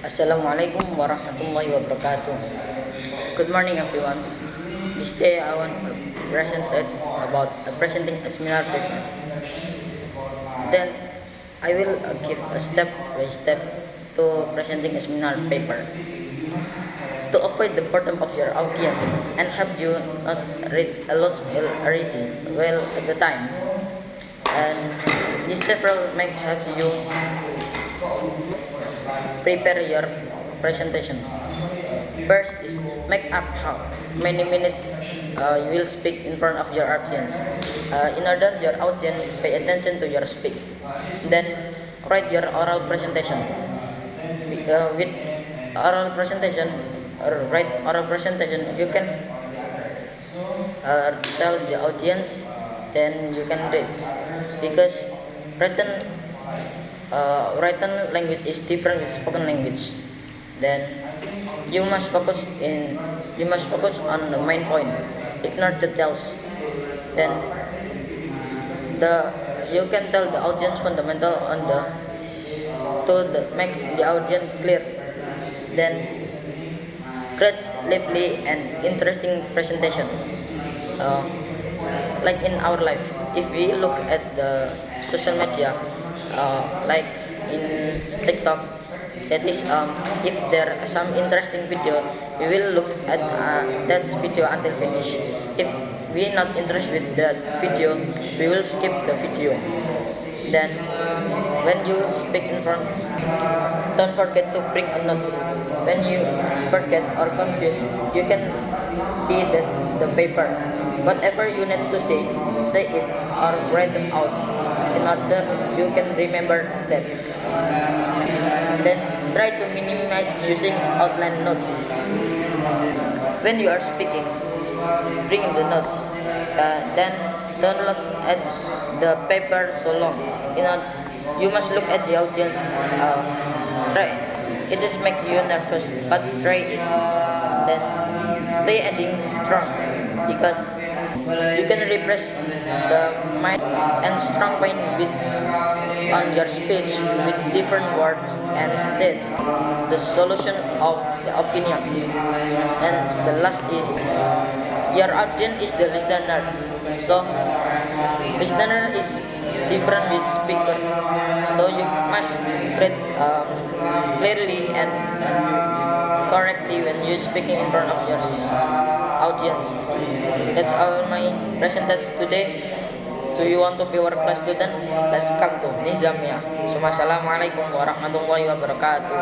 Assalamualaikum warahmatullahi wabarakatuh. Good morning, everyone. This day I want to present about presenting a seminar paper. Then I will give a step by step to presenting a seminar paper to avoid the boredom of your audience and help you not read a lot already well at the time. And these several may help you prepare your presentation. First is make up how many minutes you will speak in front of your audience. In order your audience pay attention to your speak. Then write your oral presentation. With oral presentation or write oral presentation, you can tell the audience, then you can read because written written language is different with spoken language. Then you must focus on the main point, ignore details. Then the you can tell the audience fundamental on the make the audience clear. Then create lively and interesting presentation. uh, like in our life, if we look at the social media, like in TikTok, that is if there are some interesting video, we will look at that video until finish. If we not interested with that video, we will skip the video. Then when you speak in front, don't forget to bring a notes. When you forget or confused, you can see that the paper. Whatever you need to say it or write them out in order you can remember that. Then try to minimize using outline notes. When you are speaking, bring in the notes. Then don't look at the paper so long. You must look at the audience. Try. It is make you nervous, but try it. Then say adding strong because you can repress the mind and strong point with on your speech with different words and state the solution of the opinions. And the last is your audience is the listener. So listener is different with speaker. So you must create clearly and correctly when you speaking in front of your audience. That's all my presentation today. Do you want to be our class student? Let's come to Nizamia. So, assalamualaikum warahmatullahi wabarakatuh.